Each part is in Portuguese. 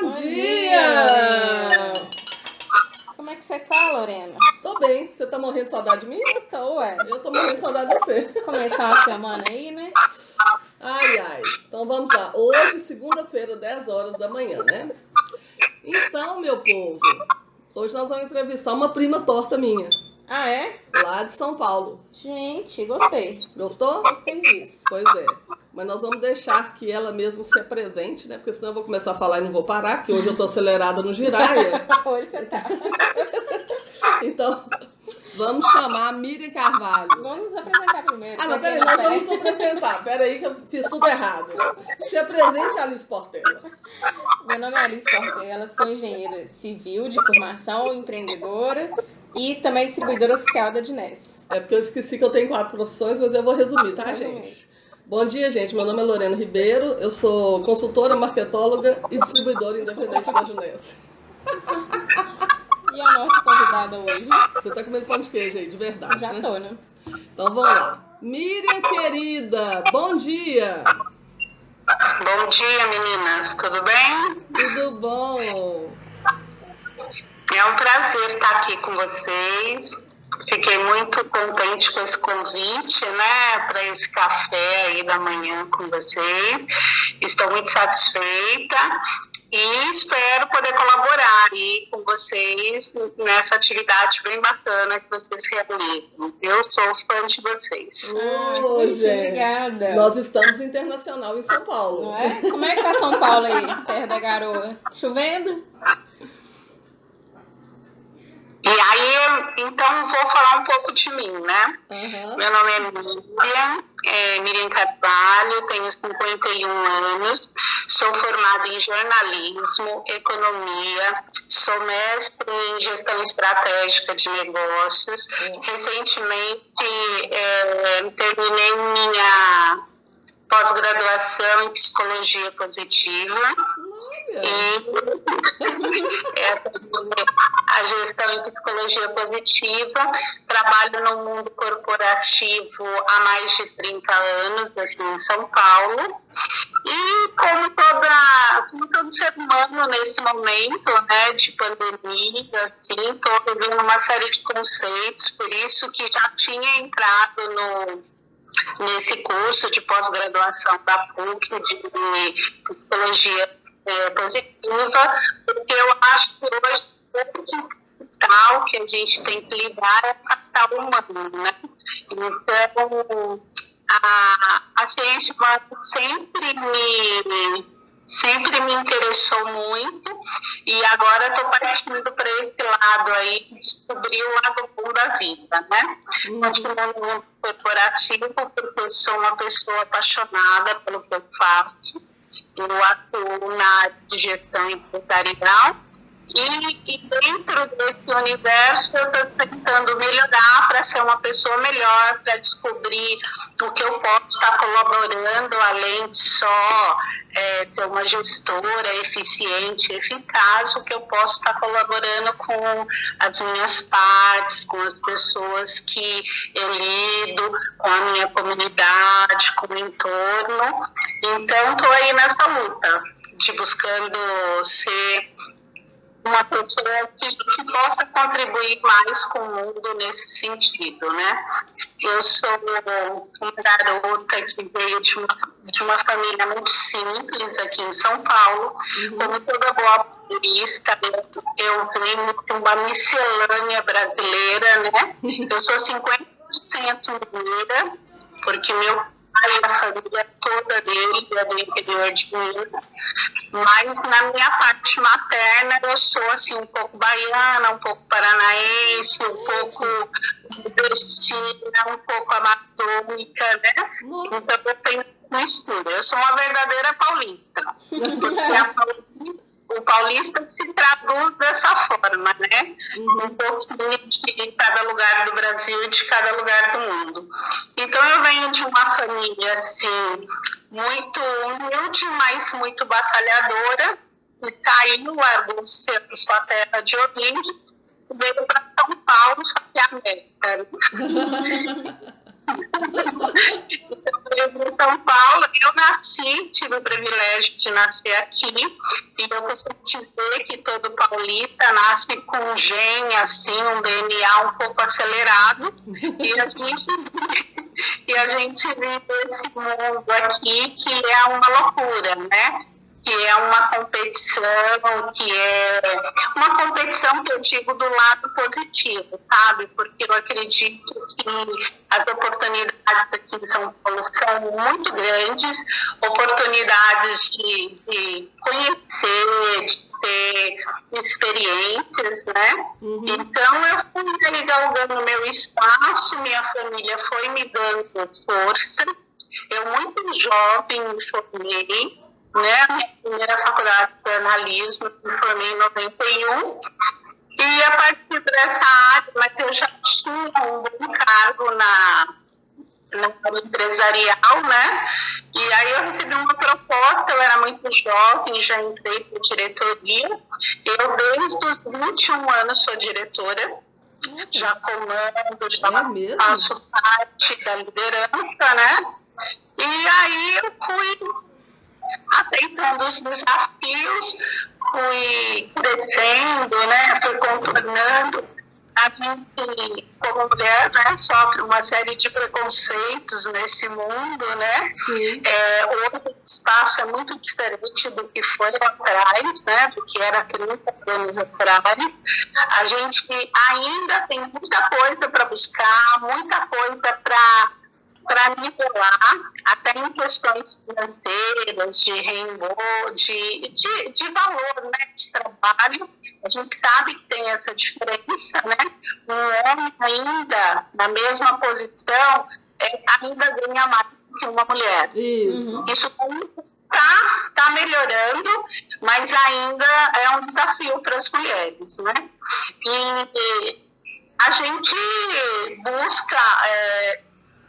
Bom dia! Como é que você tá, Lorena? Tô bem. Você tá morrendo de saudade de mim? Ué. Eu tô morrendo de saudade de você. Começou a semana aí, né? Ai, ai. Então vamos lá. Hoje, segunda-feira, 10 horas da manhã, né? Então, meu povo, hoje nós vamos entrevistar uma prima torta minha, Ah, é? lá de São Paulo. Gente, gostei. Gostou? Gostei disso. Pois é. Mas nós vamos deixar que ela mesma se apresente, né? Porque senão eu vou começar a falar e não vou parar, porque hoje eu tô acelerada no giraia. Hoje você tá. Então, vamos chamar a Miriam Carvalho. Vamos nos apresentar primeiro. Ah, não, peraí, nós vamos nos apresentar. Peraí que eu fiz tudo errado. Se apresente, Alice Portela. Meu nome é Alice Portela, sou engenheira civil de formação, empreendedora e também distribuidora oficial da Dines. É porque eu esqueci que eu tenho 4 profissões, mas eu vou resumir, tá, gente? Bom dia, gente. Meu nome é Lorena Ribeiro, eu sou consultora, marketóloga e distribuidora independente da Junense. E a nossa convidada hoje? Você tá comendo pão de queijo aí, de verdade, Já né? tô, né? Então vamos lá. Miriam, querida, bom dia. Bom dia, meninas. Tudo bem? Tudo bom? É um prazer estar aqui com vocês. Fiquei muito contente com esse convite, né, para esse café aí da manhã com vocês. Estou muito satisfeita e espero poder colaborar aí com vocês nessa atividade bem bacana que vocês realizam. Eu sou fã de vocês. Ô, Muito gente, obrigada. nós estamos internacional em São Paulo. Não é? Como é que tá São Paulo aí, terra da garoa? Chovendo? E aí, então, vou falar um pouco de mim, né? Aham. Meu nome é Miriam Carvalho, tenho 51 anos, sou formada em jornalismo, economia, sou mestre em gestão estratégica de negócios. Recentemente, terminei minha pós-graduação em psicologia positiva. Olha. A gestão em psicologia positiva, trabalho no mundo corporativo há mais de 30 anos aqui em São Paulo e como todo ser humano nesse momento, né, de pandemia, assim, estou vivendo uma série de conceitos, por isso que já tinha entrado nesse curso de pós-graduação da PUC de psicologia positiva, porque eu acho que hoje o capital que a gente tem que lidar é o capital humano, né? Então, a ciência humana sempre me interessou muito e agora estou partindo para esse lado aí, descobrir o lado bom da vida, né? Continuo no mundo corporativo porque sou uma pessoa apaixonada pelo que eu faço. Eu atuo na área de gestão empresarial e dentro desse universo eu estou tentando melhorar para ser uma pessoa melhor, para descobrir o que eu posso estar colaborando, além de só ter uma gestora eficiente, eficaz, o que eu posso estar colaborando com as minhas partes, com as pessoas que eu lido, com a minha comunidade, com o entorno. Então, estou aí nessa luta de buscando ser uma pessoa que possa contribuir mais com o mundo nesse sentido, né? Eu sou uma garota que veio de uma família muito simples aqui em São Paulo. Como toda boa paulista, eu venho de uma miscelânea brasileira, né? Eu sou 50% mineira, porque meu pai e a família toda dele é do interior de Minas. Mas na minha parte materna eu sou assim um pouco baiana, um pouco paranaense, um pouco nordestina, um pouco amazônica, né? Nossa. Então eu tenho mistura. Eu sou uma verdadeira paulista. Porque o paulista se traduz dessa forma, né? Um pouquinho de cada lugar do Brasil e de cada lugar do mundo. Então eu venho de uma família assim muito humilde, mas muito batalhadora, e saiu, largou sua terra de origem, veio para São Paulo fazer a América. Eu vim em São Paulo, eu nasci, tive o privilégio de nascer aqui, e eu costumo dizer que todo paulista nasce com um gene, assim, um DNA um pouco acelerado, e a gente vive esse mundo aqui que é uma loucura, né? Que é uma competição, que eu digo do lado positivo, sabe? Porque eu acredito que as oportunidades aqui em São Paulo são muito grandes, oportunidades de conhecer, de ter experiências, né? Então eu fui aí galgando meu espaço, minha família foi me dando força, eu muito jovem me formei, né? A minha primeira faculdade de jornalismo, me formei em 91, e a partir dessa área, mas eu já tinha um bom cargo na área empresarial, né? E aí eu recebi uma proposta, eu era muito jovem, já entrei para diretoria, eu desde os 21 anos sou diretora, já comando, já faço parte da liderança, né? E aí eu fui aceitando os desafios, fui crescendo, né? Fui contornando. A gente, como mulher, né, sofre uma série de preconceitos nesse mundo, né? Hoje o espaço é muito diferente do que foi lá atrás, né? Do que era 30 anos atrás. A gente ainda tem muita coisa para buscar, muita coisa para nivelar, até em questões financeiras, de reembolso, de valor, né, de trabalho. A gente sabe que tem essa diferença, né? Um homem ainda na mesma posição ainda ganha mais do que uma mulher. Isso está melhorando, mas ainda é um desafio para as mulheres, né? E a gente busca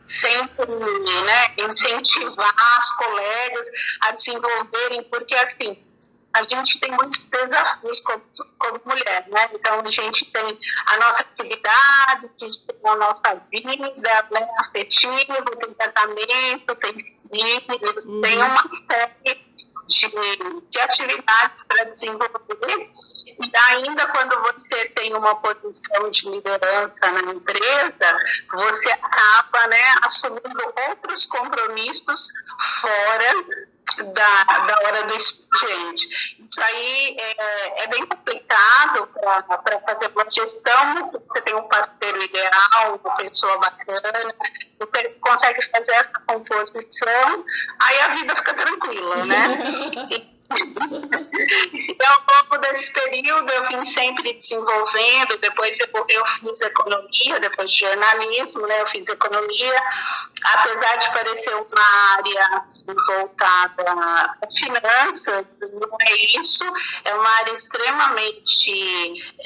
sempre, né, incentivar as colegas a desenvolverem, porque assim, a gente tem muitos desafios como mulher, né? Então a gente tem a nossa atividade, a gente tem a nossa vida, né, afetiva, tem casamento, tem filhos, tem uma série de atividades para desenvolver. E ainda quando você tem uma posição de liderança na empresa, você acaba, né, assumindo outros compromissos fora da hora do expediente. Isso aí é bem complicado para fazer uma gestão. Se você tem um parceiro ideal, uma pessoa bacana, você consegue fazer essa composição, aí a vida fica tranquila, né? E ao longo desse período eu vim sempre desenvolvendo. Depois eu fiz economia, depois de jornalismo, né? Eu fiz economia, apesar de parecer uma área assim, voltada a finanças, não é isso, é uma área extremamente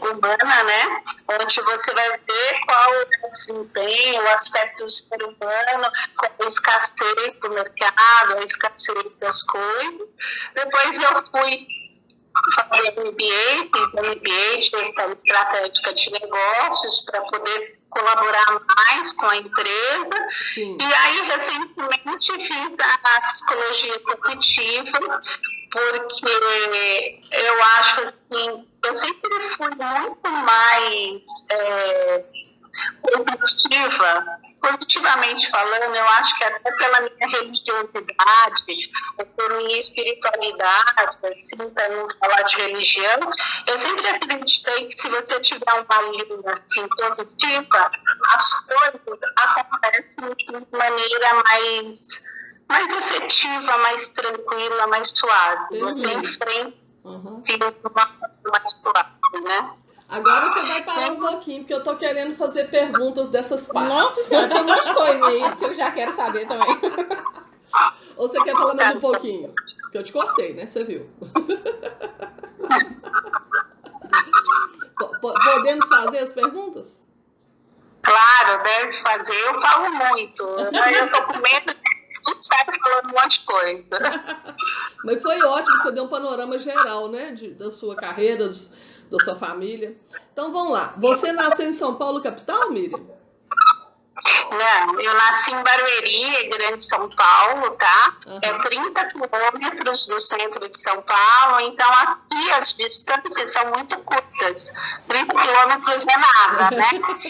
humana, né? Onde você vai ver qual é o desempenho, o aspecto do ser humano, com a escassez do mercado, a escassez das coisas. Depois eu fui fazer MBA, fiz MBA de gestão estratégica de negócios para poder colaborar mais com a empresa. Sim. E aí, recentemente, fiz a psicologia positiva, porque eu acho assim, eu sempre fui muito mais positivamente falando, eu acho que até pela minha religiosidade, ou por minha espiritualidade, assim, para não falar de religião, eu sempre acreditei que se você tiver uma linha assim, positiva, as coisas acontecem de maneira mais efetiva, mais tranquila, mais suave. Você enfrenta de uma forma mais suave, né? Agora você vai parar um pouquinho, porque eu tô querendo fazer perguntas dessas partes. Nossa senhora, tem um monte de coisa aí que eu já quero saber também. Ou você quer falar mais um pouquinho? Porque eu te cortei, né? Você viu. Podemos fazer as perguntas? Claro, deve fazer. Eu falo muito. Eu tô com medo de tudo sabe falando um monte de coisa. Mas foi ótimo que você deu um panorama geral, né? Da sua carreira, da sua família. Então vamos lá. Você nasceu em São Paulo, capital, Miriam? Não, eu nasci em Barueri, Grande São Paulo, tá? É 30 quilômetros do centro de São Paulo, então aqui as distâncias são muito curtas. 30 quilômetros é nada, né?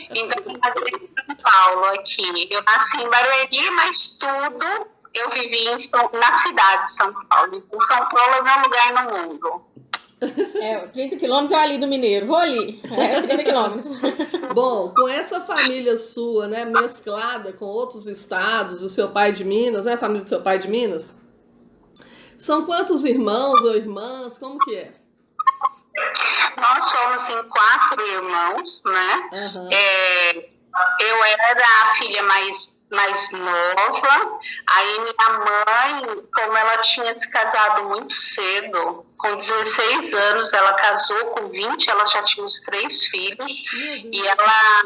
Então, na Grande São Paulo aqui. Eu nasci em Barueri, mas tudo eu vivi na cidade de São Paulo. Então, São Paulo é meu lugar no mundo. 30 quilômetros é ali do Mineiro. Vou ali. 30 quilômetros. Bom, com essa família sua, né, mesclada com outros estados, o seu pai de Minas, né, a família do seu pai de Minas, são quantos irmãos ou irmãs? Como que é? Nós somos em 4 irmãos, né? Uhum. Eu era a filha mais nova, aí minha mãe, como ela tinha se casado muito cedo, com 16 anos, ela casou, com 20 ela já tinha os 3 filhos, e ela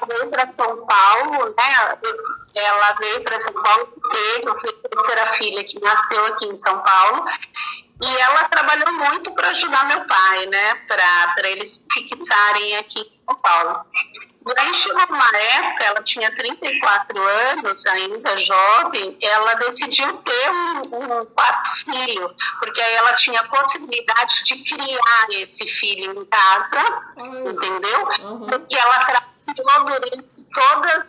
veio para São Paulo, né? Ela veio para São Paulo, eu fui a terceira filha que nasceu aqui em São Paulo, e ela trabalhou muito para ajudar meu pai, né? Para eles se fixarem aqui em São Paulo. E aí chegou uma época, ela tinha 34 anos, ainda jovem, ela decidiu ter um quarto filho, porque aí ela tinha a possibilidade de criar esse filho em casa, entendeu? Porque ela trabalhou durante todas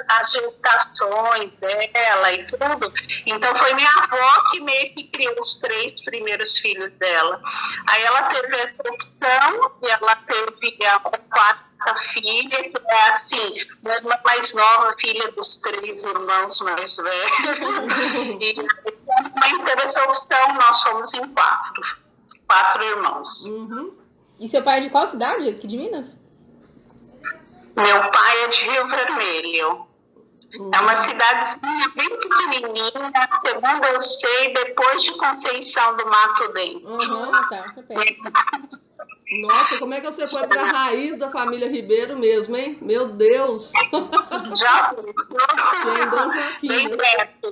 as gestações dela e tudo. Então foi minha avó que meio que criou os 3 primeiros filhos dela. Aí ela teve essa opção e ela teve a quarta filha, que é assim, minha irmã mais nova, filha dos 3 irmãos mais velhos. E também teve essa opção, nós somos em 4 irmãos. Uhum. E seu pai é de qual cidade? Aqui de Minas? Meu pai é de Rio Vermelho. É uma cidadezinha bem pequenininha, segundo eu sei, depois de Conceição do Mato Dentro. Tá Nossa, como é que você foi para a raiz da família Ribeiro mesmo, hein? Meu Deus! Já pensou? Que é em Dom Joaquim, bem né? perto,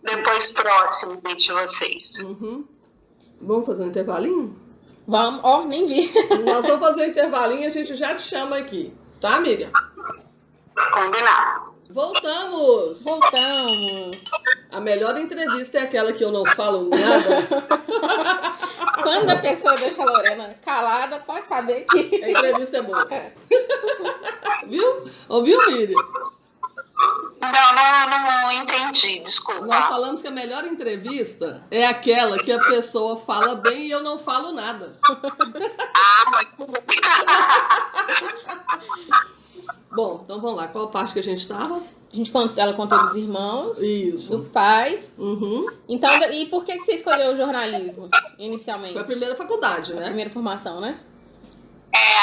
depois próximo de vocês. Uhum. Vamos fazer um intervalinho? Vamos, nem vi. Nós vamos fazer um intervalinho e a gente já te chama aqui. Tá, amiga? Combinado. Voltamos! A melhor entrevista é aquela que eu não falo nada. Quando a pessoa deixa a Lorena calada, pode saber que... A entrevista é boa. Viu? Ouviu, Miriam? Não entendi, desculpa. Nós falamos que a melhor entrevista é aquela que a pessoa fala bem e eu não falo nada. Mas tudo bem. Bom, então vamos lá. Qual parte que a gente estava? Ela contou dos irmãos, Isso. do pai. Uhum. Então, e por que você escolheu o jornalismo, inicialmente? Foi a primeira faculdade, né? A primeira formação, né?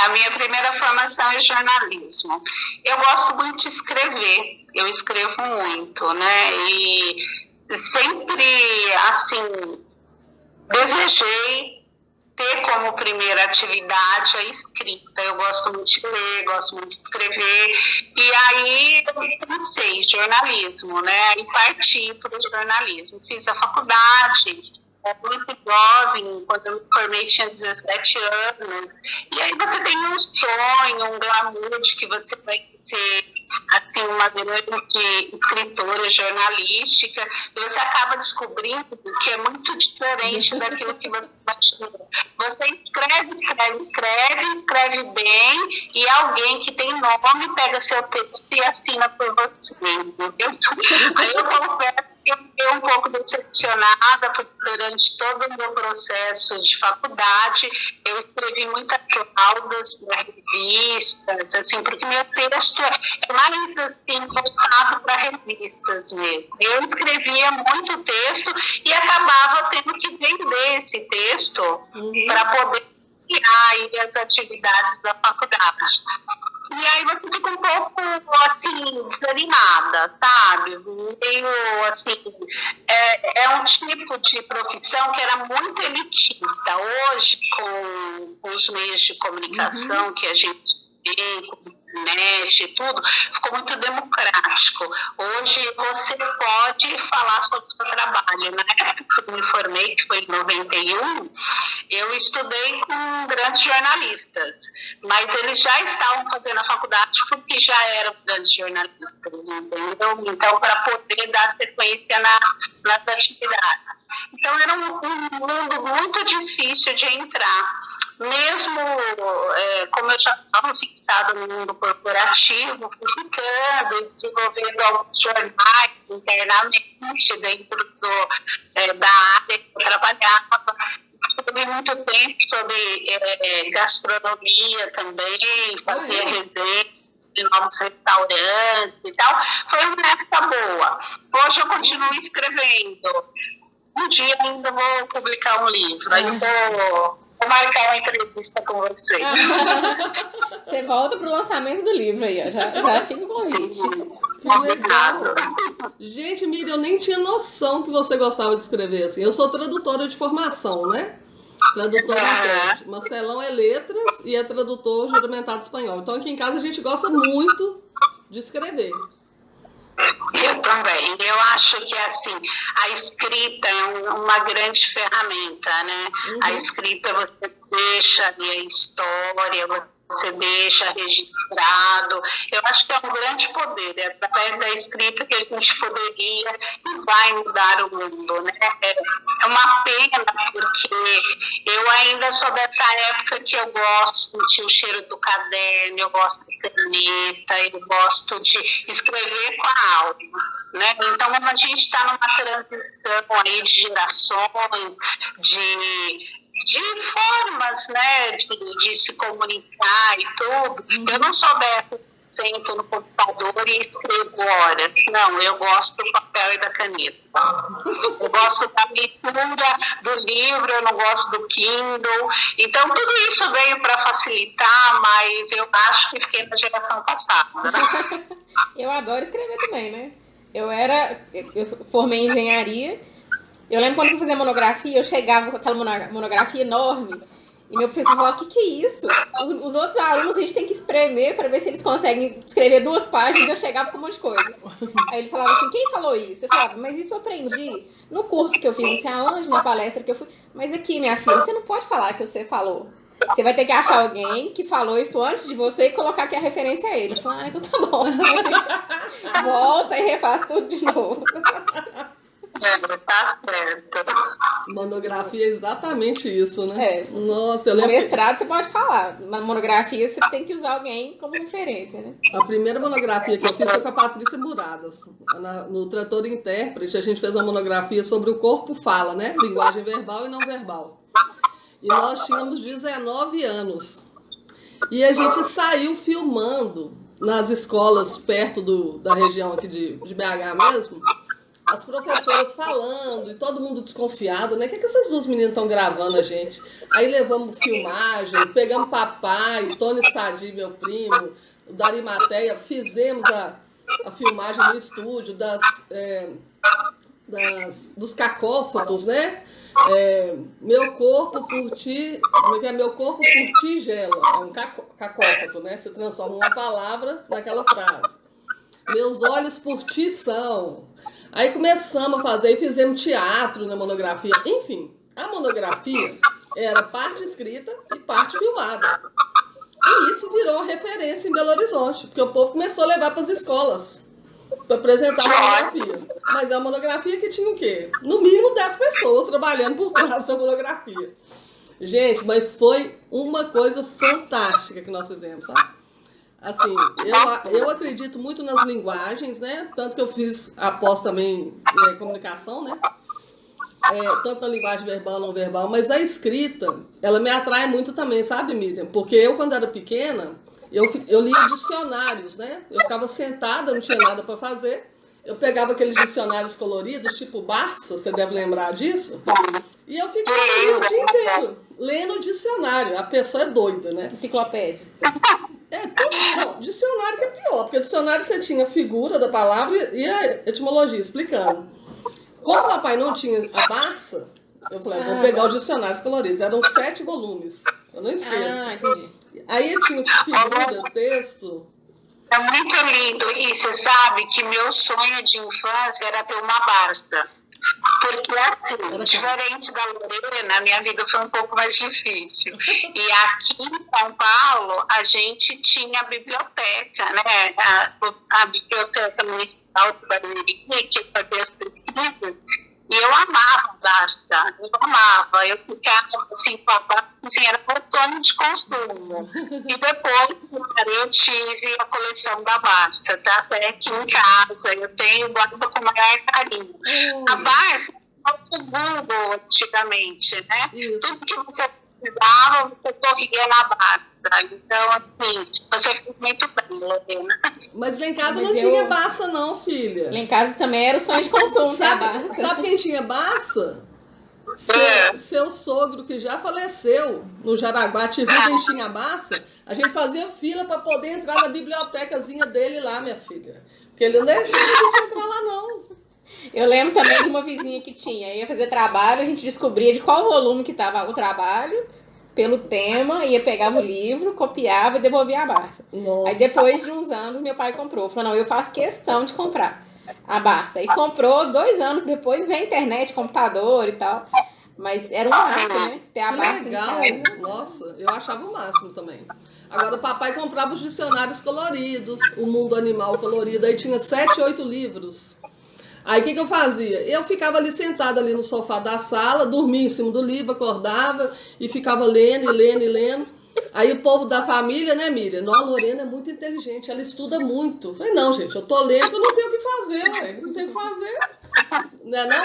A minha primeira formação é jornalismo. Eu gosto muito de escrever, eu escrevo muito, né? E sempre, assim, desejei ter como primeira atividade a escrita. Eu gosto muito de ler, gosto muito de escrever. E aí eu pensei jornalismo, né? E parti para o jornalismo. Fiz a faculdade, muito jovem, quando eu me formei tinha 17 anos. E aí você tem um sonho, um glamour de que você vai ser assim, uma grande escritora jornalística, e você acaba descobrindo que é muito diferente daquilo que você imaginou. Você escreve bem, e alguém que tem nome pega seu texto e assina por você, entendeu? Aí eu confesso que eu fiquei um pouco decepcionada, porque durante todo o meu processo de faculdade, eu escrevi muitas laudas para revistas, assim, porque meu texto é mais assim, voltado para revistas mesmo. Eu escrevia muito texto e acabava tendo que vender esse texto para poder criar aí as atividades da faculdade. E aí você fica um pouco, assim, desanimada, sabe? Meio, assim, é um tipo de profissão que era muito elitista. Hoje, com os meios de comunicação que a gente tem, com internet e tudo, ficou muito democrático. Hoje você pode falar sobre o seu trabalho. Na época que eu me formei, que foi em 91, eu estudei com grandes jornalistas, mas eles já estavam fazendo a faculdade porque já eram grandes jornalistas, entendeu? Então, para poder dar sequência nas atividades. Então, era um mundo muito difícil de entrar. Mesmo, como eu já estava fixada no mundo corporativo, fui ficando, desenvolvendo alguns jornais internamente dentro da área que eu trabalhava. Estudei muito tempo sobre gastronomia também, fazia resenha de novos restaurantes e tal. Foi uma época boa. Hoje eu continuo escrevendo. Um dia ainda vou publicar um livro. Aí vou marcar uma entrevista com você. Você volta pro lançamento do livro aí, ó. Já fica o convite. Que legal. Gente, Miriam, eu nem tinha noção que você gostava de escrever assim. Eu sou tradutora de formação, né? Tradutora intérprete. Marcelão é letras e é tradutor juramentado espanhol. Então aqui em casa a gente gosta muito de escrever. Eu também. Eu acho que assim, a escrita é uma grande ferramenta, né? A escrita você deixa ali a história, você deixa registrado. Eu acho que é um grande poder. É através da escrita que a gente poderia e vai mudar o mundo, né? É uma pena, porque eu ainda sou dessa época que eu gosto de sentir o cheiro do caderno, eu gosto de caneta, eu gosto de escrever com a alma, né? Então, a gente está numa transição aí de gerações, de formas, né, de se comunicar e tudo. Eu não sou dessa que sento no computador e escrevo horas. Não, eu gosto do papel e da caneta. Eu gosto da leitura do livro, eu não gosto do Kindle. Então, tudo isso veio para facilitar, mas eu acho que fiquei na geração passada. Eu adoro escrever também, né? Eu formei em engenharia. Eu lembro quando eu fui fazer monografia, eu chegava com aquela monografia enorme e meu professor falava, o que é isso? Os outros alunos a gente tem que espremer para ver se eles conseguem escrever 2 páginas, e eu chegava com um monte de coisa. Aí ele falava assim, quem falou isso? Eu falava, mas isso eu aprendi no curso que eu fiz, não sei aonde, na palestra que eu fui. Mas aqui, minha filha, você não pode falar que você falou. Você vai ter que achar alguém que falou isso antes de você e colocar que a referência é ele. Eu falei, então tá bom. Volta e refaz tudo de novo. Tá certo. Monografia é exatamente isso, né? Nossa, eu No lembro. mestrado você pode falar. Na monografia você tem que usar alguém como referência, né? A primeira monografia que eu fiz foi com a Patrícia Muradas. No Trator Intérprete, a gente fez uma monografia sobre o corpo fala, né? Linguagem verbal e não verbal. E nós tínhamos 19 anos. E a gente saiu filmando nas escolas perto da região aqui de BH mesmo. As professoras falando e todo mundo desconfiado, né? O que essas 2 meninas estão gravando a gente? Aí levamos filmagem, pegamos papai, Tony Sadi, meu primo, o Dari Mateia, fizemos a filmagem no estúdio dos cacófatos, né? Meu corpo por ti, como é que é? Meu corpo por ti gela. É um cacófato, né? Você transforma uma palavra naquela frase. Meus olhos por ti são. Aí começamos a fazer e fizemos teatro na monografia. Enfim, a monografia era parte escrita e parte filmada. E isso virou referência em Belo Horizonte, porque o povo começou a levar para as escolas para apresentar a monografia. Mas é uma monografia que tinha o quê? No mínimo 10 pessoas trabalhando por trás da monografia. Gente, mas foi uma coisa fantástica que nós fizemos, sabe? Assim, eu acredito muito nas linguagens, né? Tanto que eu fiz após também comunicação, né? Tanto na linguagem verbal, não verbal, mas a escrita, ela me atrai muito também, sabe, Miriam? Porque eu, quando era pequena, eu lia dicionários, né? Eu ficava sentada, não tinha nada para fazer. Eu pegava aqueles dicionários coloridos, tipo Barça, você deve lembrar disso? E eu ficava ali o dia inteiro, lendo o dicionário. A pessoa é doida, né? Enciclopédia. Não, dicionário que é pior, porque dicionário você tinha a figura da palavra e a etimologia explicando. Como o papai não tinha a Barça, eu falei, vou pegar os dicionários coloridos. Eram 7 volumes, eu não esqueço. Aí eu tinha figura, texto. É muito lindo. E você sabe que meu sonho de infância era ter uma Barça. Porque, assim, diferente da Lorena, minha vida foi um pouco mais difícil. E aqui em São Paulo, a gente tinha a biblioteca, né? A biblioteca municipal de Barueri, que fazia as pesquisas. E eu amava a Barça, eu amava. Eu ficava assim, com a Barça, assim, era meu sonho de consumo. E depois, eu tive a coleção da Barça, tá? Até aqui em casa, eu tenho, guardo com o maior carinho. A Barça o Google antigamente, né? Isso. Tudo que você precisava, você corria na Barça. Então, assim, você fez muito bem, Lorena. Mas lá em casa não tinha Barça, não, filha. Lá em casa também era o sonho de consumo, Sabe quem tinha Barça? Seu sogro, que já faleceu no Jaraguá, tinha Barça. A gente fazia fila para poder entrar na bibliotecazinha dele lá, minha filha. Porque ele não deixava a gente entrar lá, não. Eu lembro também de uma vizinha que tinha. Ia fazer trabalho, a gente descobria de qual volume que estava o trabalho, pelo tema, ia pegava o livro, copiava e devolvia a Barça. Nossa. Aí depois de uns anos, meu pai comprou. Falou, não, eu faço questão de comprar a Barça. E comprou 2 anos depois, veio a internet, computador e tal. Mas era um marco, né? Ter a Barça legal. em casa. Nossa, eu achava o máximo também. Agora o papai comprava os dicionários coloridos, o Mundo Animal colorido, aí tinha 7, 8 livros. Aí o que eu fazia? Eu ficava ali sentada ali no sofá da sala, dormia em cima do livro, acordava e ficava lendo e lendo e lendo. Aí o povo da família, né, Miriam? Não, a Lorena é muito inteligente, ela estuda muito. Eu falei, não, gente, eu tô lendo, eu não tenho o que fazer, ué. Não tenho o que fazer. Não é não?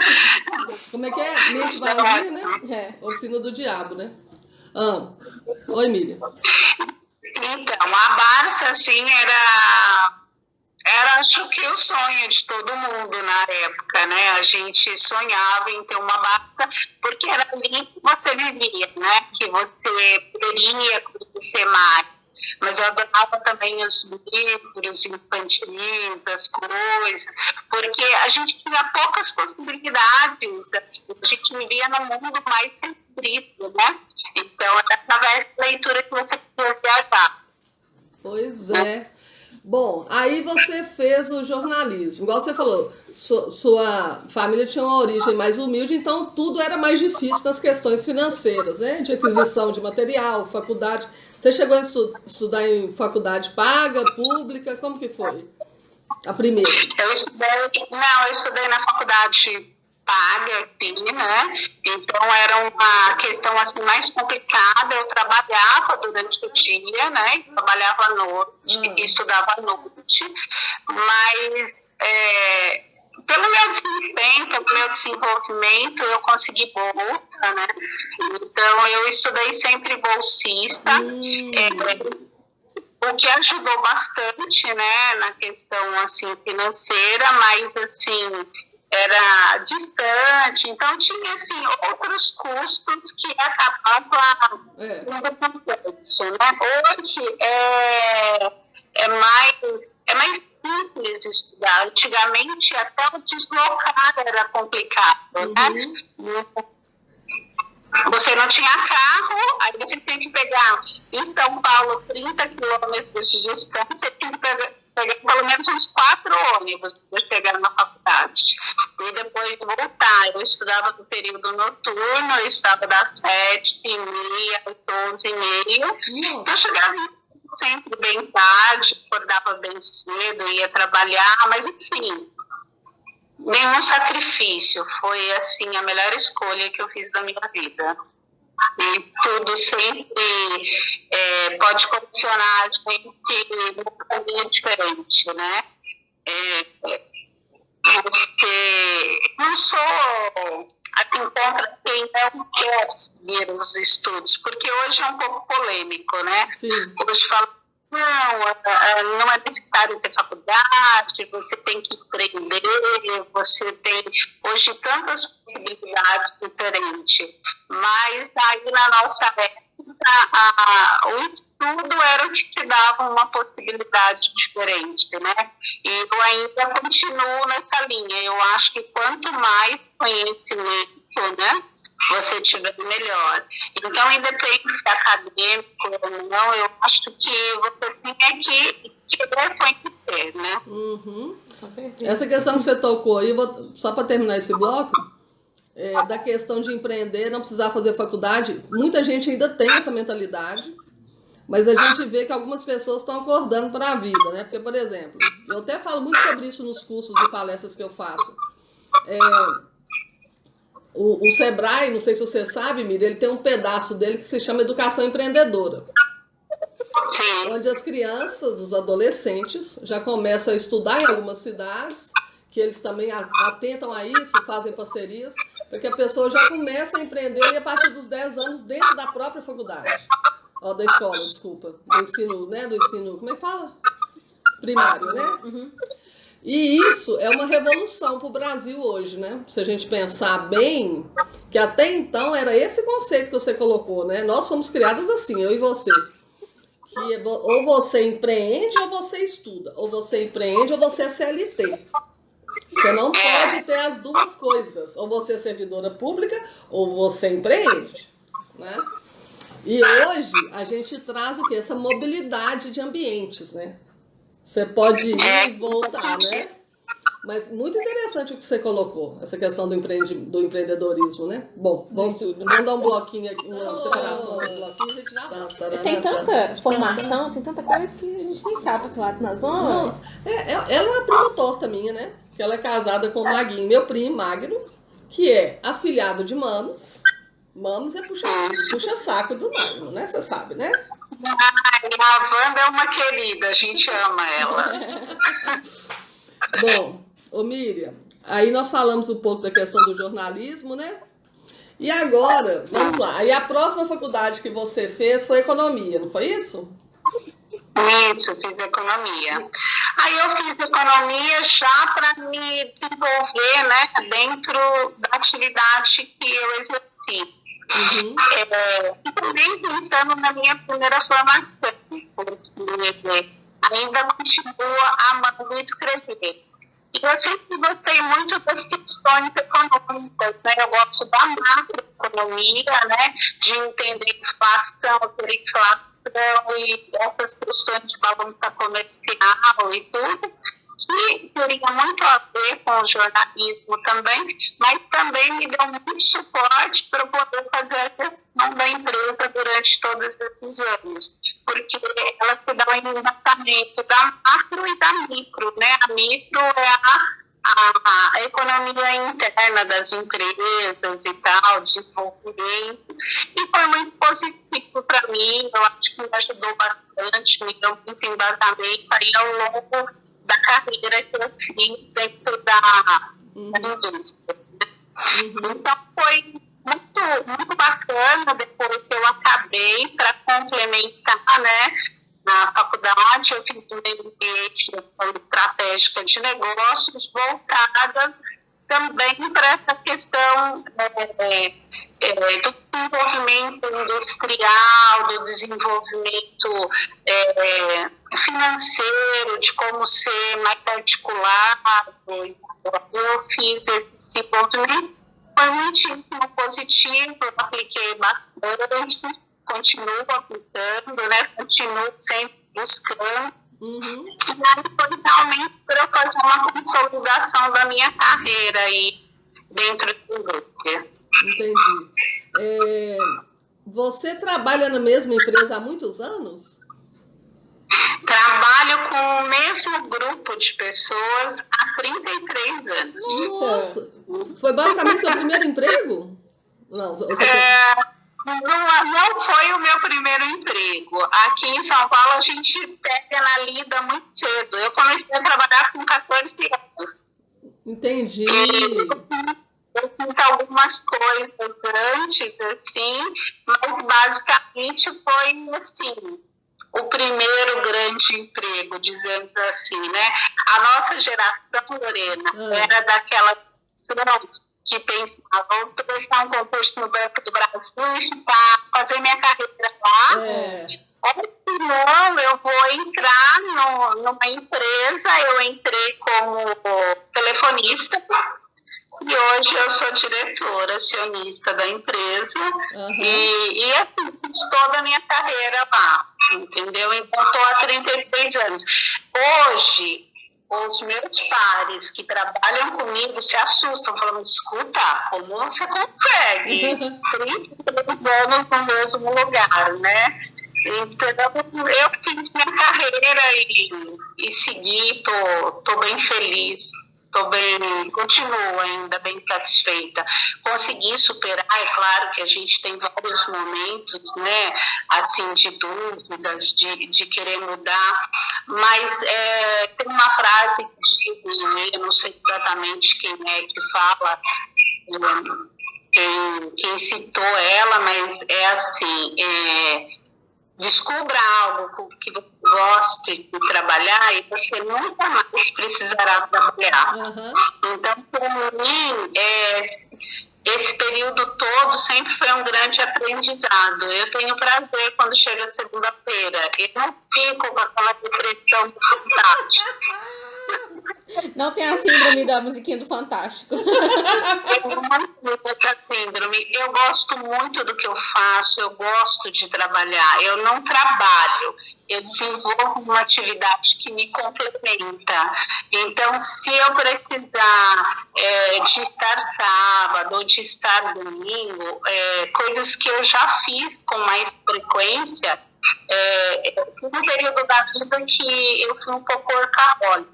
Como é que é? Mente vazia, né? Oficina do diabo, né? Oi, Miriam. Então, a Barça, assim, era, acho que o sonho de todo mundo na época, né? A gente sonhava em ter uma Barça, porque era ali que você vivia, né? Que você poderia conhecer mais. Mas eu adorava também os livros infantis, as coisas, porque a gente tinha poucas possibilidades, assim, a gente vivia num mundo mais restrito, né? Então, era através da leitura que você podia viajar. Pois é. Bom, aí você fez o jornalismo. Igual você falou, sua família tinha uma origem mais humilde, então tudo era mais difícil nas questões financeiras, né? De aquisição de material, faculdade. Você chegou a estudar em faculdade paga, pública? Como que foi? A primeira? Eu estudei na faculdade paga aqui, né? Então era uma questão assim mais complicada. Eu trabalhava durante o dia, né? Trabalhava à noite e estudava à noite, mas pelo meu desempenho, pelo meu desenvolvimento, eu consegui bolsa, né? Então eu estudei sempre bolsista. O que ajudou bastante, né, na questão assim financeira, mas assim era distante, então tinha assim outros custos que acabavam indo complexo, né? Hoje é mais simples estudar. Antigamente até o deslocar era complicado, né? Você não tinha carro, aí você tem que pegar em São Paulo 30 quilômetros de distância, tem que pegar pelo menos uns 4 ônibus para chegar na faculdade. E depois voltar. Eu estudava no período noturno, eu estava das 7h30 às 12h30. Eu chegava sempre bem tarde, acordava bem cedo, ia trabalhar, mas enfim, nenhum sacrifício. Foi, assim, a melhor escolha que eu fiz da minha vida. E tudo sempre pode condicionar a gente num caminho diferente, né? Você não sou assim, contra quem não quer seguir os estudos, porque hoje é um pouco polêmico, né? Sim. Hoje fala, não é necessário ter faculdade, você tem que empreender, você tem hoje tantas possibilidades diferentes. Mas aí na nossa época, o estudo era o que te dava uma possibilidade diferente, né? E eu ainda continuo nessa linha. Eu acho que quanto mais conhecimento, né, você tiver, melhor. Então, independente se é acadêmico ou não, eu acho que você tem que querer conhecer, né? Essa questão que você tocou aí, só para terminar esse bloco, da questão de empreender, não precisar fazer faculdade. Muita gente ainda tem essa mentalidade, mas a gente vê que algumas pessoas estão acordando para a vida, né? Porque, por exemplo, eu até falo muito sobre isso nos cursos e palestras que eu faço. O Sebrae, não sei se você sabe, Miriam, ele tem um pedaço dele que se chama Educação Empreendedora. Sim. Onde as crianças, os adolescentes, já começam a estudar em algumas cidades, que eles também atentam a isso, fazem parcerias, para que a pessoa já comece a empreender ali a partir dos 10 anos dentro da própria faculdade. Da escola, desculpa. Do ensino, né? Do ensino, como é que fala? Primário, né? Uhum. E isso é uma revolução para o Brasil hoje, né? Se a gente pensar bem, que até então era esse conceito que você colocou, né? Nós fomos criadas assim, eu e você. Que ou você empreende ou você estuda. Ou você empreende ou você é CLT. Você não pode ter as duas coisas. Ou você é servidora pública ou você empreende, né? E hoje a gente traz o quê? Essa mobilidade de ambientes, né? Você pode ir e voltar, né? Mas muito interessante o que você colocou, essa questão do empreendedorismo, né? Bom, vamos dar um bloquinho aqui, uma separação do bloquinho, a gente já vai. Tem tanta formação, tem tanta coisa que a gente nem sabe para que lado nós vamos. Não, ela é a prima torta minha, né? Que ela é casada com o Maguinho, meu primo Magno, que é afilhado de Mamos. Mamos é puxa-saco do Magno, né? Você sabe, né? A Wanda é uma querida, a gente ama ela. Bom, ô Miriam, aí nós falamos um pouco da questão do jornalismo, né? E agora, vamos lá. Aí a próxima faculdade que você fez foi economia, não foi isso? Isso, fiz economia. Aí eu fiz economia já para me desenvolver, né, dentro da atividade que eu exerci. Uhum. E também pensando na minha primeira formação, porque ainda continuo amando escrever. E eu sempre gostei muito das questões econômicas, né? Eu gosto da macroeconomia, né? De entender inflação, hiperinflação e essas questões de balança comercial e tudo, que teria muito a ver com o jornalismo também, mas também me deu muito suporte para eu poder fazer a gestão da empresa durante todos esses anos, porque ela se dá um embasamento da macro e da micro, né? A micro é a economia interna das empresas e tal, desenvolvimento, e foi muito positivo para mim, eu acho que me ajudou bastante, me deu muito embasamento aí ao longo da carreira que eu fiz dentro da indústria. Então foi muito bacana depois que eu acabei, para complementar, né, na faculdade, eu fiz um MBA de gestão estratégica de negócios voltada também para essa questão do desenvolvimento industrial, do desenvolvimento financeiro, de como ser mais articulado. Eu fiz esse desenvolvimento, foi muitíssimo positivo, eu apliquei bastante, continuo aplicando, né? Continuo sempre buscando. Uhum. E aí foi realmente para eu fazer uma consolidação da minha carreira aí dentro do indústria. Entendi. Você trabalha na mesma empresa há muitos anos? Trabalho com o mesmo grupo de pessoas há 33 anos. Nossa! Foi basicamente seu primeiro emprego? Não, não foi o meu primeiro emprego. Aqui em São Paulo a gente pega na lida muito cedo. Eu comecei a trabalhar com 14 anos. Entendi. Eu fiz algumas coisas antes, assim, mas basicamente foi assim, o primeiro grande emprego, dizendo assim, né? A nossa geração, Lorena, era daquela geração que pensava, vou prestar um concurso no Banco do Brasil e ficar, fazer minha carreira lá. Ou não, eu vou entrar numa empresa, eu entrei como telefonista, e hoje eu sou diretora, acionista da empresa, e assim, fiz toda a minha carreira lá, entendeu? Então, estou há 33 anos. Hoje, os meus pares que trabalham comigo se assustam, falando, escuta, como você consegue 33 anos no mesmo lugar, né? Então, eu fiz minha carreira e segui, tô bem feliz. Continuo ainda bem satisfeita. Consegui superar, é claro que a gente tem vários momentos, né, assim, de dúvidas, de querer mudar, mas tem uma frase que eu não sei exatamente quem é que fala, quem citou ela, mas é assim, descubra algo que você goste de trabalhar e você nunca mais precisará trabalhar. Uhum. Então, para mim, esse período todo sempre foi um grande aprendizado. Eu tenho prazer quando chega segunda-feira. Eu não fico com aquela depressão do Fantástico. Não tem a síndrome da musiquinha do Fantástico. Eu não tenho essa síndrome. Eu gosto muito do que eu faço, eu gosto de trabalhar. Eu não trabalho, eu desenvolvo uma atividade que me complementa. Então, se eu precisar de estar sábado ou de estar domingo, coisas que eu já fiz com mais frequência, um período da vida que eu fui um pouco workaholic.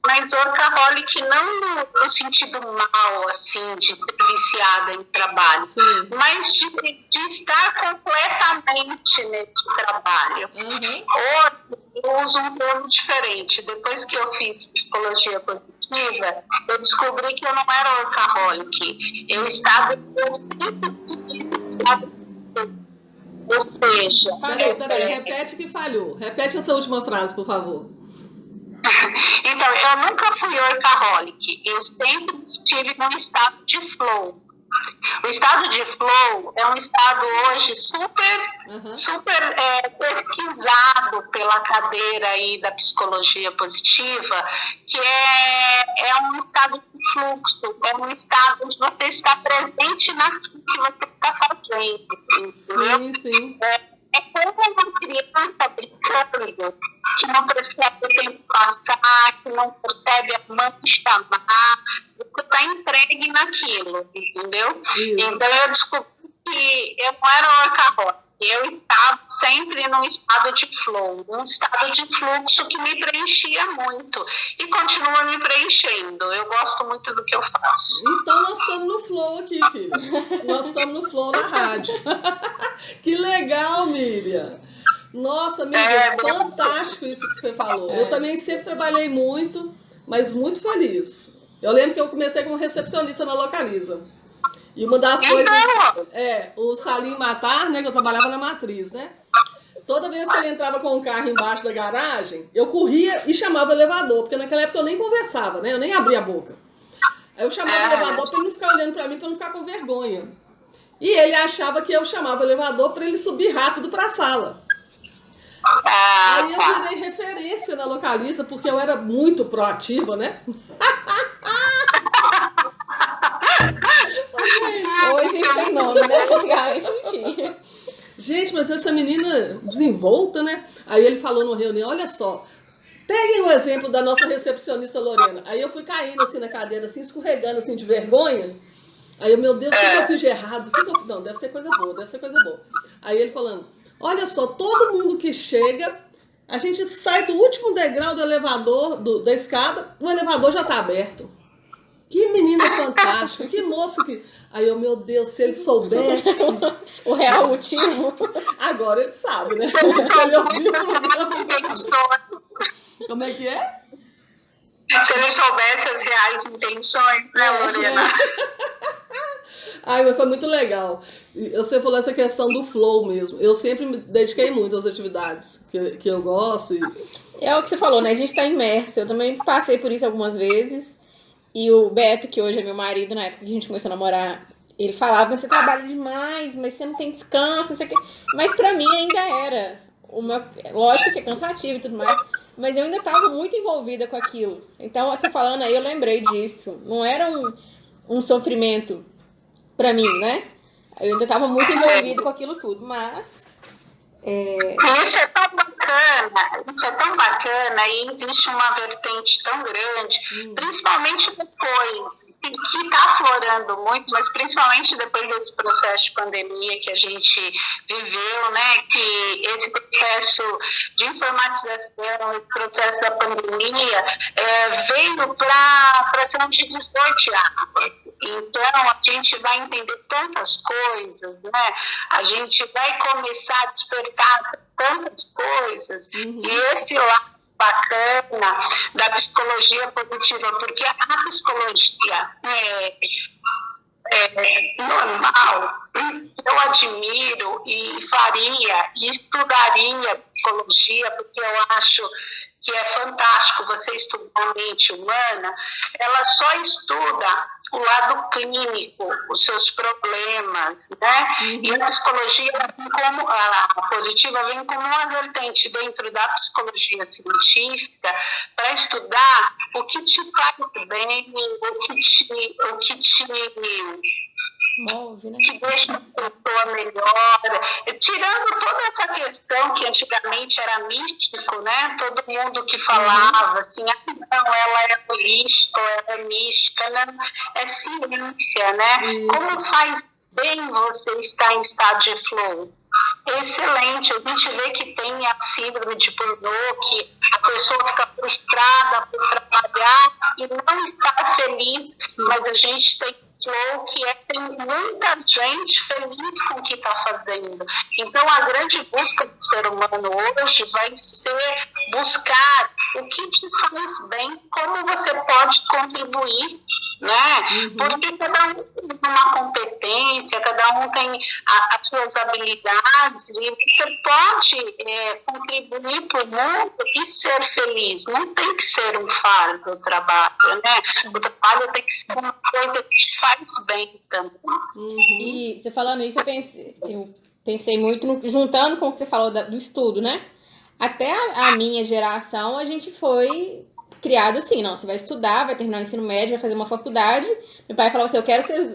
Mas workaholic não no sentido mal, assim, de ser viciada em trabalho, Sim. mas de estar completamente nesse trabalho. Uhum. Hoje eu uso um termo diferente. Depois que eu fiz psicologia positiva, eu descobri que eu não era workaholic. Eu estava ou seja... Peraí, repete que falhou. Repete essa última frase, por favor. Então, eu nunca fui workaholic, eu sempre estive num estado de flow. O estado de flow é um estado hoje super pesquisado pela cadeira aí da psicologia positiva, que é um estado de fluxo, é um estado onde você está presente naquilo que você está fazendo, entendeu? Sim. É como uma criança brincando, que não percebe o tempo passar, que não percebe a mãe chamar, você está entregue naquilo, entendeu? Isso. Então eu descobri que eu não era workaholic, eu estava sempre num estado de flow, num estado de fluxo que me preenchia muito e continua me preenchendo. Eu gosto muito do que eu faço. Então nós estamos no flow aqui, filha. Nós estamos no flow na rádio. Que legal, Miriam. Nossa, amiga, fantástico isso que você falou. Eu também sempre trabalhei muito, mas muito feliz. Eu lembro que eu comecei como recepcionista na Localiza. E uma das coisas o Salim Matar, né, que eu trabalhava na Matriz, né? Toda vez que ele entrava com o carro embaixo da garagem, eu corria e chamava o elevador, porque naquela época eu nem conversava, né? Eu nem abria a boca. Aí eu chamava o elevador para ele não ficar olhando para mim, para não ficar com vergonha. E ele achava que eu chamava o elevador para ele subir rápido para a sala. Aí eu virei referência na Localiza, porque eu era muito proativa, né? Hoje tem nome, né? Antigamente não tinha. Gente, mas essa menina desenvolta, né? Aí ele falou numa reunião, olha só, peguem o exemplo da nossa recepcionista Lorena. Aí eu fui caindo assim na cadeira, assim, escorregando assim de vergonha. Aí eu, meu Deus, o que eu fiz de errado? Não, deve ser coisa boa, deve ser coisa boa. Aí ele falando, olha só, todo mundo que chega, a gente sai do último degrau do elevador, da escada, o elevador já tá aberto. Que menina fantástica, que moça que... Aí eu, meu Deus, se ele soubesse... O real motivo. Agora ele sabe, né? Se ele ouviu o programa, ele sabe. Como é que é? Se ele soubesse as reais intenções, né, Lorena? Ai, mas foi muito legal. Você falou essa questão do flow mesmo. Eu sempre me dediquei muito às atividades que eu gosto. É o que você falou, né? A gente tá imerso. Eu também passei por isso algumas vezes. E o Beto, que hoje é meu marido, na época que a gente começou a namorar, ele falava, mas você trabalha demais, mas você não tem descanso, não sei o quê. Mas pra mim ainda era lógico que é cansativo e tudo mais, mas eu ainda estava muito envolvida com aquilo. Então, você falando aí, eu lembrei disso. Não era um sofrimento pra mim, né? Eu ainda estava muito envolvida com aquilo tudo, mas Isso é tão bacana, e existe uma vertente tão grande, principalmente depois, que está aflorando muito, mas principalmente depois desse processo de pandemia que a gente viveu, né, que esse processo de informatização, esse processo da pandemia veio para ser um divisor de águas. Então, a gente vai entender tantas coisas, né? A gente vai começar a despertar tantas coisas, e esse lado bacana da psicologia positiva, porque a psicologia normal, eu admiro e faria e estudaria psicologia, porque eu acho que é fantástico você estudar a mente humana. Ela só estuda o lado clínico, os seus problemas, né? E a psicologia, a positiva, vem como uma vertente dentro da psicologia científica para estudar o que te faz bem, o que te move, né? Que deixa a pessoa melhor, tirando toda essa questão que antigamente era místico, né? Todo mundo que falava assim, não, ela é holística, ela é mística, não, é ciência, né? Isso. Como faz bem você estar em estado de flow? Excelente, a gente vê que tem a síndrome de burnout, que a pessoa fica frustrada por trabalhar e não está feliz, mas a gente tem flow que tem muita gente feliz com o que está fazendo. Então, a grande busca do ser humano hoje vai ser buscar o que te faz bem, como você pode contribuir, né? Porque cada um tem uma competência, cada um tem as suas habilidades, e você pode contribuir para o mundo e ser feliz. Não tem que ser um fardo o trabalho, né? O trabalho tem que ser uma coisa que te faz bem também. E você falando isso, eu pensei muito, juntando com o que você falou do estudo, né? Até a minha geração, a gente foi criado assim, não, você vai estudar, vai terminar o ensino médio, vai fazer uma faculdade. Meu pai falava assim,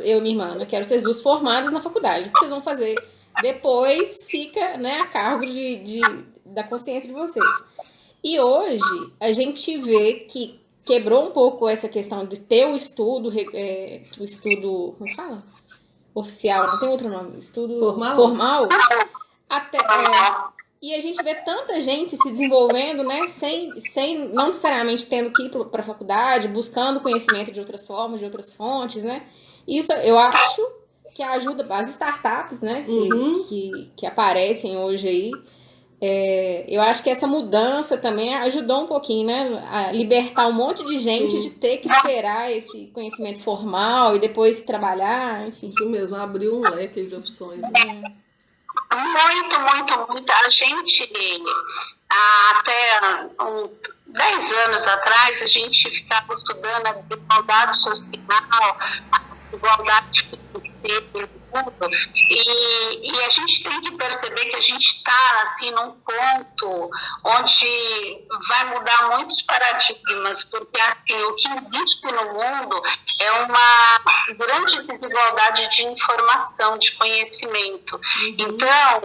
eu e minha irmã, quero vocês duas formadas na faculdade. O que vocês vão fazer depois fica, né, a cargo da consciência de vocês. E hoje, a gente vê que quebrou um pouco essa questão de ter o estudo, como fala? Oficial, não tem outro nome, estudo formal até... E a gente vê tanta gente se desenvolvendo, né, sem não necessariamente tendo que ir para a faculdade, buscando conhecimento de outras formas, de outras fontes, né? Isso eu acho que ajuda as startups, né, que aparecem hoje aí. Eu acho que essa mudança também ajudou um pouquinho, né, a libertar um monte de gente de ter que esperar esse conhecimento formal e depois trabalhar, enfim. Isso mesmo, abriu um leque de opções, né? Muito. A gente, até 10 anos atrás, a gente ficava estudando a desigualdade social, a desigualdade financeira, e a gente tem que perceber que a gente está assim, num ponto onde vai mudar muitos paradigmas, porque assim, o que existe no mundo é uma grande desigualdade de informação, de conhecimento. Então,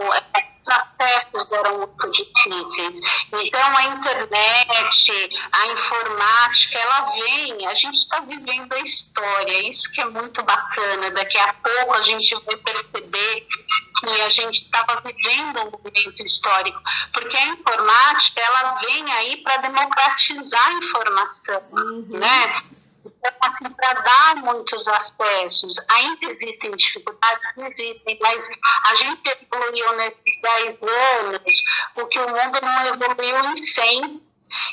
os acessos eram muito difíceis. Então, a internet, a informática, ela vem, a gente está vivendo a história, isso que é muito bacana. Daqui a pouco a gente vai perceber que a gente estava vivendo um momento histórico, porque a informática, ela vem aí para democratizar a informação, né? Então, assim, para dar muitos acessos, ainda existem dificuldades, existem, mas a gente evoluiu nesses 10 anos, porque o mundo não evoluiu em 100.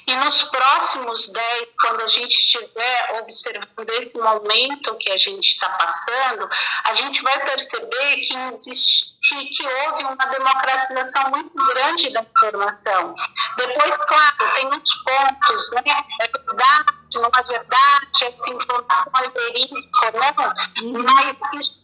E nos próximos 10, quando a gente estiver observando esse momento que a gente está passando, a gente vai perceber que houve uma democratização muito grande da informação. Depois, claro, tem muitos pontos, né? É verdade, não é verdade, essa informação é verídica, não, mas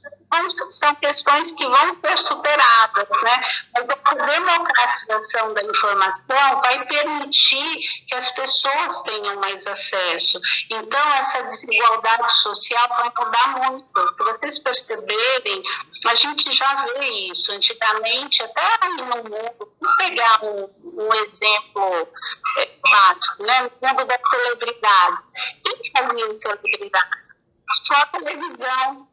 são questões que vão ser superadas, né? Mas essa democratização da informação vai permitir que as pessoas tenham mais acesso. Então, essa desigualdade social vai mudar muito. Se vocês perceberem, a gente já vê isso. Antigamente, até aí no mundo, pegar um exemplo básico, né? No mundo da celebridade. Quem fazia celebridade? Só a televisão,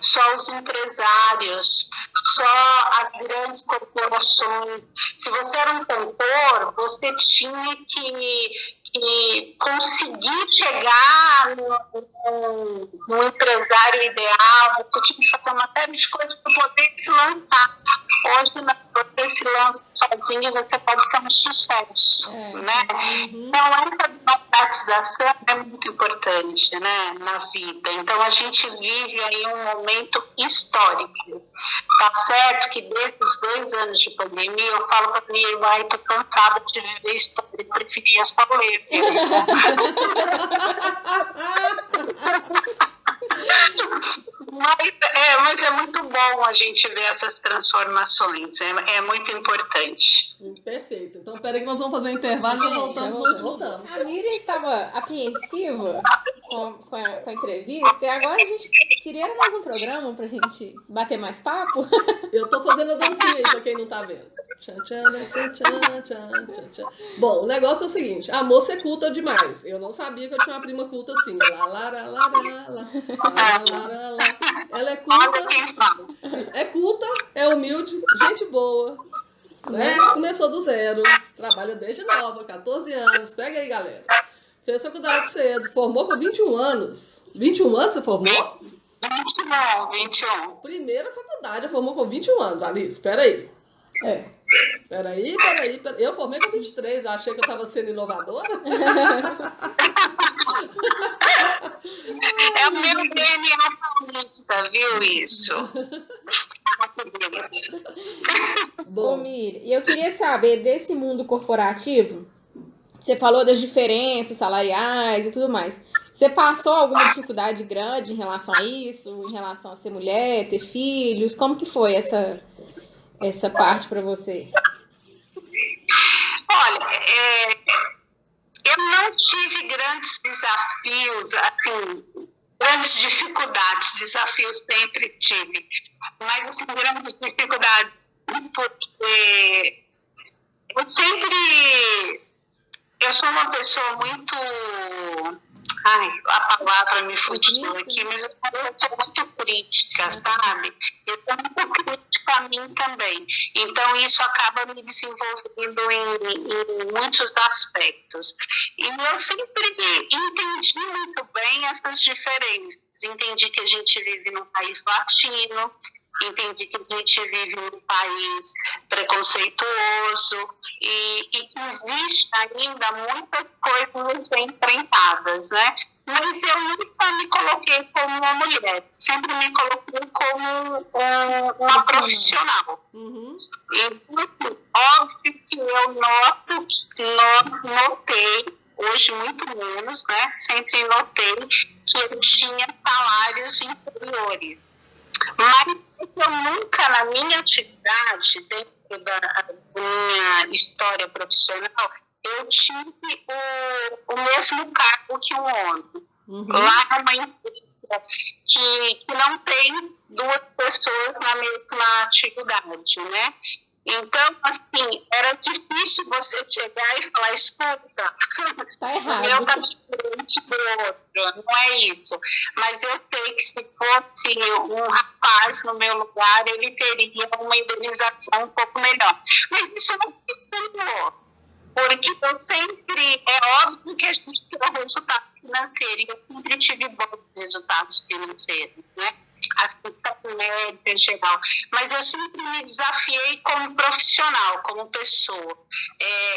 só os empresários, só as grandes corporações. Se você era um cantor, você tinha que conseguir chegar no empresário ideal, você tinha que fazer uma série de coisas para poder se lançar. Hoje, você se lança sozinho e você pode ser um sucesso, né? Então, essa democratização é muito importante, né, na vida. Então, a gente vive aí um momento histórico. Tá certo que desde os 2 anos de pandemia, eu falo para minha irmã, estou cansada de viver história, eu preferia só ler mesmo. Mas é muito bom a gente ver essas transformações, é muito importante. Perfeito. Então, peraí que nós vamos fazer um intervalo e voltamos. A Miriam estava apreensiva com a entrevista e agora a gente queria mais um programa pra gente bater mais papo. Eu tô fazendo a dancinha aí pra quem não tá vendo. Tchan, tchan, tchan, tchan, tchan, tchan, tchan. Bom, o negócio é o seguinte, a moça é culta demais. Eu não sabia que eu tinha uma prima culta assim. Ela é culta, é humilde, gente boa, né? Começou do zero, trabalha desde nova, 14 anos. Pega aí, galera. Fez faculdade cedo, formou com 21 anos. 21 anos você formou? 21. Primeira faculdade, formou com 21 anos, Alice. Espera aí. Peraí. Eu formei com 23, achei que eu tava sendo inovadora. É o meu DNA paulista, viu isso? Bom, Mir, eu queria saber desse mundo corporativo, você falou das diferenças salariais e tudo mais. Você passou alguma dificuldade grande em relação a isso, em relação a ser mulher, ter filhos? Como que foi essa parte para você? Olha, eu não tive grandes desafios, assim, grandes dificuldades, desafios sempre tive, mas assim, grandes dificuldades, porque eu sou uma pessoa muito, a palavra me fugiu aqui, mas eu sou muito crítica, sabe? Eu sou muito crítica a mim também. Então, isso acaba me desenvolvendo em muitos aspectos. E eu sempre entendi muito bem essas diferenças. Entendi que a gente vive num país latino, entendi que a gente vive num país preconceituoso e que existe ainda muitas coisas a ser enfrentadas, né? Mas eu nunca me coloquei como uma mulher, sempre me coloquei como uma profissional. E, óbvio que eu notei, hoje muito menos, né? Sempre notei que eu tinha salários inferiores. Mas eu nunca, na minha atividade, dentro da minha história profissional, eu tive o mesmo cargo que um homem. Lá é uma empresa que não tem 2 pessoas na mesma atividade, né? Então, assim, era difícil você chegar e falar, escuta, tá errado. O meu tá diferente do outro, não é isso. Mas eu sei que se fosse um rapaz no meu lugar, ele teria uma indenização um pouco melhor. Mas isso não funcionou, porque eu sempre, é óbvio que a gente tem um resultado financeiro, e eu sempre tive bons resultados financeiros, né? Assim, tanto médica em geral, mas eu sempre me desafiei como profissional, como pessoa.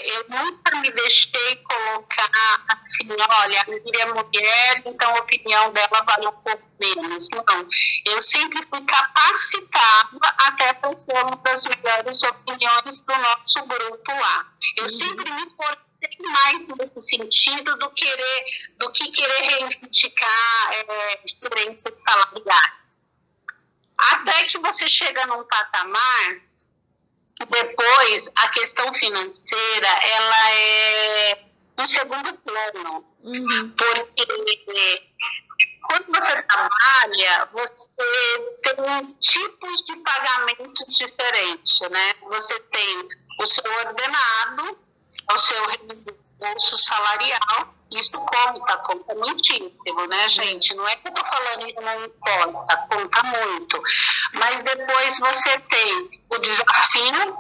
Eu nunca me deixei colocar assim, olha, a Miriam é mulher, então a opinião dela vale um pouco menos. Não, eu sempre fui capacitada até para ser uma das melhores opiniões do nosso grupo lá. Eu sempre me forcei mais nesse sentido do que querer reivindicar diferenças salariais. Até que você chega num patamar que depois a questão financeira ela é um segundo plano. Porque quando você trabalha, você tem tipos de pagamentos diferentes, né? Você tem o seu ordenado, o seu recurso salarial. Isso conta muitíssimo, né, gente? Não é que eu tô falando que não importa, conta muito. Mas depois você tem o desafio,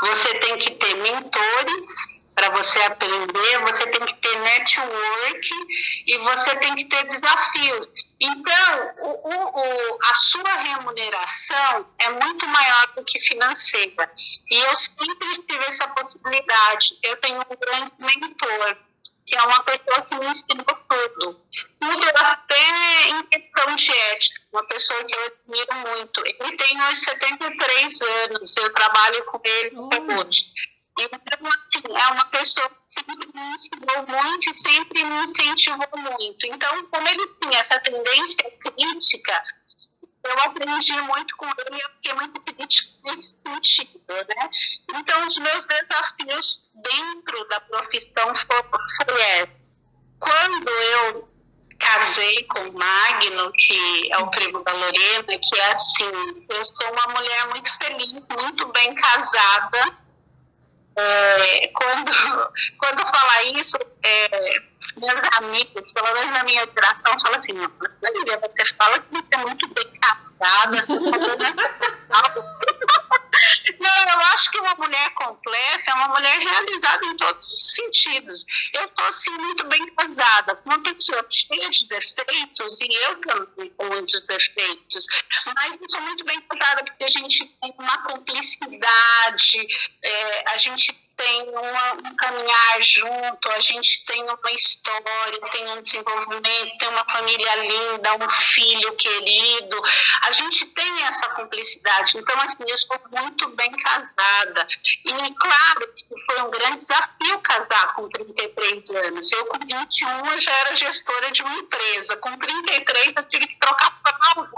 você tem que ter mentores para você aprender, você tem que ter network e você tem que ter desafios. Então, a sua remuneração é muito maior do que financeira. E eu sempre tive essa possibilidade. Eu tenho um grande mentor, que é uma pessoa que me ensinou tudo. Tudo até em questão de ética, uma pessoa que eu admiro muito. Ele tem hoje 73 anos, eu trabalho com ele até hoje. Então, assim, é uma pessoa que sempre me ensinou muito e sempre me incentivou muito. Então, como ele tinha essa tendência crítica, eu aprendi muito com ele e eu fiquei muito crítica nesse sentido, né? Então, os meus desafios dentro da profissão foi esse. Quando eu casei com o Magno, que é o primo da Lorena, que é assim, eu sou uma mulher muito feliz, muito bem casada. Quando falar isso, meus amigos, pelo menos na minha geração, falam assim, você fala que você é muito bem casada, Não, eu acho que uma mulher completa é uma mulher realizada em todos os sentidos. Eu estou, assim, muito bem casada com uma pessoa cheia de defeitos, e eu também com muitos defeitos, mas eu sou muito bem casada porque a gente tem uma cumplicidade, a gente tem um caminhar junto, a gente tem uma história, tem um desenvolvimento, tem uma família linda, um filho querido, a gente tem essa cumplicidade. Então, assim, eu estou muito bem casada. E, claro, que foi um grande desafio casar com 33 anos. Eu, com 21, eu já era gestora de uma empresa. Com 33, eu tive que trocar fralda.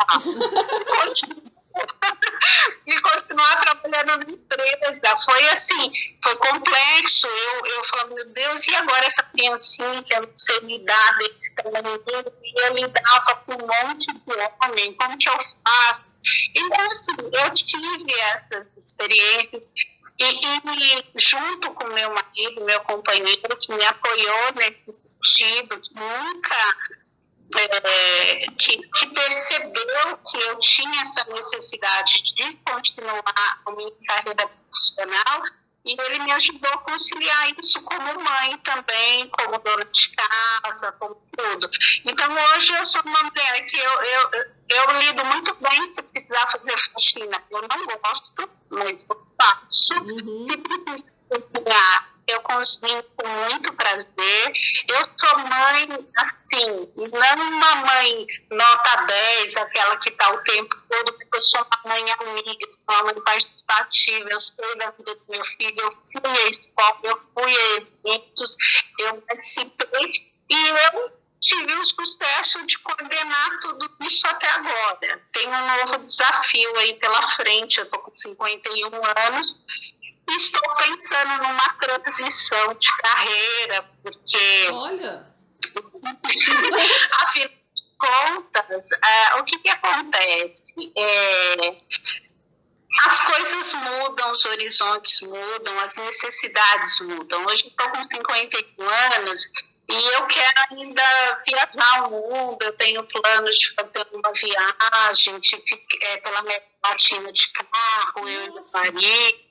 E continuar trabalhando na empresa. Foi assim, foi complexo. Eu falava, meu Deus, e agora essa criancinha que eu não sei lidar desse tamanho, e eu lidava com um monte de homem, como que eu faço? Então, assim, eu tive essas experiências e junto com meu marido, meu companheiro, que me apoiou nesse sentido, que nunca... que percebeu que eu tinha essa necessidade de continuar a minha carreira profissional, e ele me ajudou a conciliar isso como mãe também, como dona de casa, como tudo. Então, hoje eu sou uma mulher que eu lido muito bem se precisar fazer faxina. Eu não gosto, mas eu faço. Se precisar cozinhar, eu cozinho com muito prazer. Eu sou mãe, assim, não uma mãe nota 10, aquela que está o tempo todo, porque eu sou uma mãe amiga, uma mãe participativa, eu sei da vida do meu filho, eu fui à escola, eu fui a eventos, eu participei, e eu tive o sucesso de coordenar tudo isso até agora. Tem um novo desafio aí pela frente, eu estou com 51 anos, estou pensando numa transição de carreira, porque, olha, afinal de contas, o que acontece? As coisas mudam, os horizontes mudam, as necessidades mudam. Hoje estou com 51 anos e eu quero ainda viajar o mundo, eu tenho planos de fazer uma viagem pela América Latina de carro, eu e meu marido.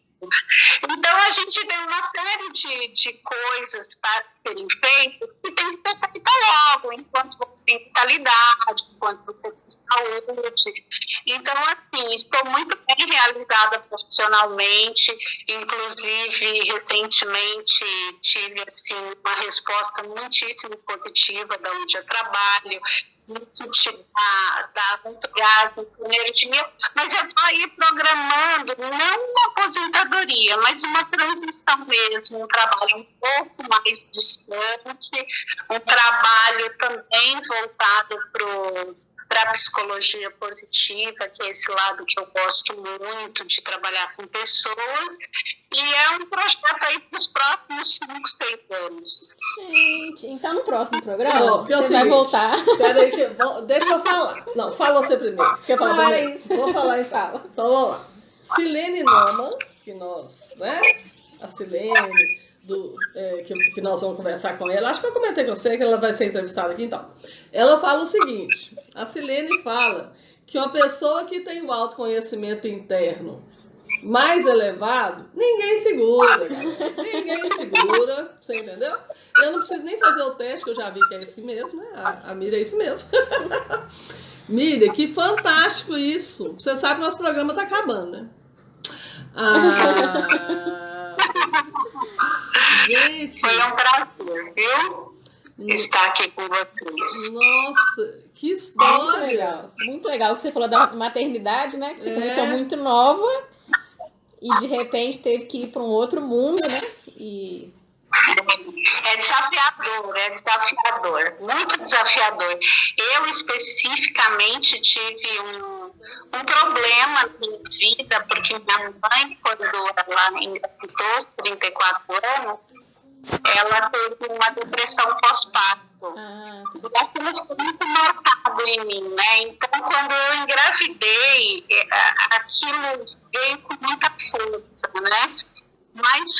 Então, a gente tem uma série de coisas para serem feitas que tem que ser feita logo, enquanto você tem vitalidade, enquanto você tem saúde. Então, assim, estou muito bem realizada profissionalmente, inclusive, recentemente tive, assim, uma resposta muitíssimo positiva da onde eu trabalho. Isso te dá muito gás, muito energia, mas eu estou aí programando não uma aposentadoria, mas uma transição mesmo, um trabalho um pouco mais distante, um trabalho também voltado para a psicologia positiva, que é esse lado que eu gosto muito de trabalhar com pessoas, e é um projeto aí para os próximos 5, 6 anos. Gente, então no próximo programa você vai voltar. Peraí, deixa eu falar. Não, fala você primeiro. Você quer falar primeiro? Isso. Vou falar então. Então vamos lá. Silene Neumann, que nós, né? a Silene, que nós vamos conversar com ela. Acho que eu comentei com você que ela vai ser entrevistada aqui, então. Ela fala o seguinte, a Silene fala que uma pessoa que tem o autoconhecimento interno mais elevado, ninguém segura, galera. Ninguém segura, você entendeu? Eu não preciso nem fazer o teste, que eu já vi que é esse mesmo, né? A Miriam é isso mesmo. Miriam, que fantástico isso. Você sabe que nosso programa tá acabando, né? Gente. Foi um prazer, viu? Estar aqui com vocês. Nossa, que história! Muito legal que você falou da maternidade, né? Que você começou muito nova e de repente teve que ir para um outro mundo, né? É desafiador, muito desafiador. Eu especificamente tive um problema na minha vida, porque minha mãe, quando ela engravidou aos 34 anos, ela teve uma depressão pós-parto. E aquilo ficou muito marcado em mim, né? Então, quando eu engravidei, aquilo veio com muita força, né? Mas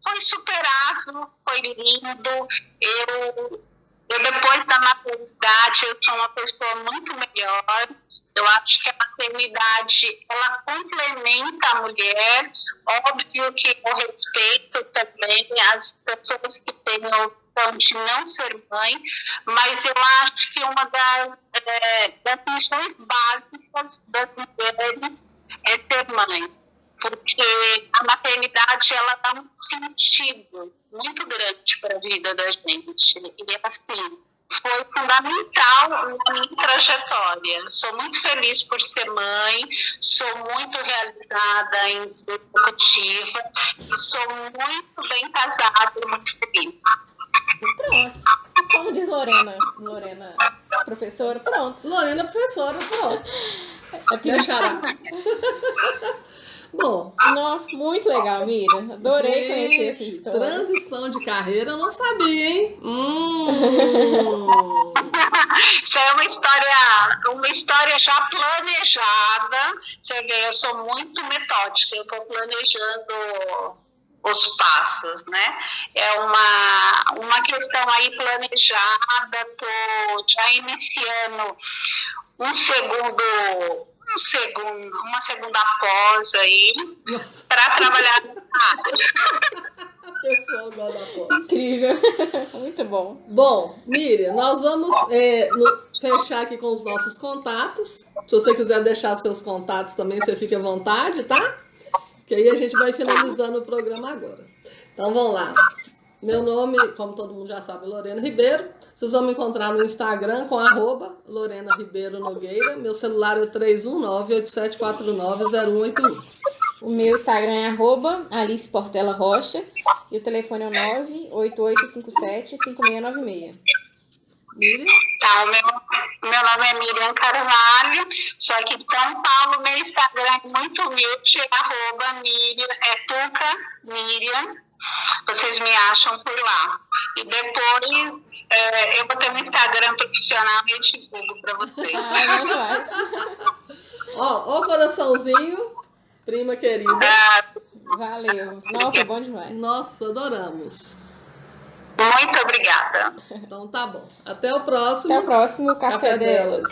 foi superável, foi lindo. Eu depois da maternidade, eu sou uma pessoa muito melhor. Eu acho que a maternidade, ela complementa a mulher. Óbvio que eu respeito também as pessoas que têm a opção de não ser mãe, mas eu acho que uma das missões básicas das mulheres é ser mãe. Porque a maternidade, ela dá um sentido muito grande para a vida da gente. E, assim, foi fundamental na minha trajetória. Sou muito feliz por ser mãe, sou muito realizada em ser executiva, sou muito bem casada e muito feliz. Pronto. Como diz Lorena professora, pronto. Lorena professora, pronto. Deixará. Bom, muito legal, Miriam. Adorei conhecer essa história. Transição de carreira eu não sabia, hein? Isso é uma história já planejada. Você vê, eu sou muito metódica, eu vou planejando os passos, né? É uma questão aí planejada, tô já iniciando uma segunda pós aí, para trabalhar na área. Pessoal gosta da pós. Incrível. Muito bom. Bom, Miriam, nós vamos fechar aqui com os nossos contatos. Se você quiser deixar seus contatos também, você fica à vontade, tá? Que aí a gente vai finalizando o programa agora. Então, vamos lá. Meu nome, como todo mundo já sabe, é Lorena Ribeiro. Vocês vão me encontrar no Instagram com @Lorena Ribeiro Nogueira. Meu celular é 319-8749-0181. O meu Instagram é @Alice Portela Rocha. E o telefone é 98857-5696. Miriam? Tá, meu nome é Miriam Carvalho, só que em São Paulo, meu Instagram é muito humilde, @Miriam, Tuca Miriam. Vocês me acham por lá. E depois eu vou ter um Instagram profissional e eu divulgo para vocês. Ó, o coraçãozinho, prima querida. Valeu. Não, foi bom demais. Nossa, adoramos. Muito obrigada. Então tá bom. Até o próximo. Até o próximo Café Delas.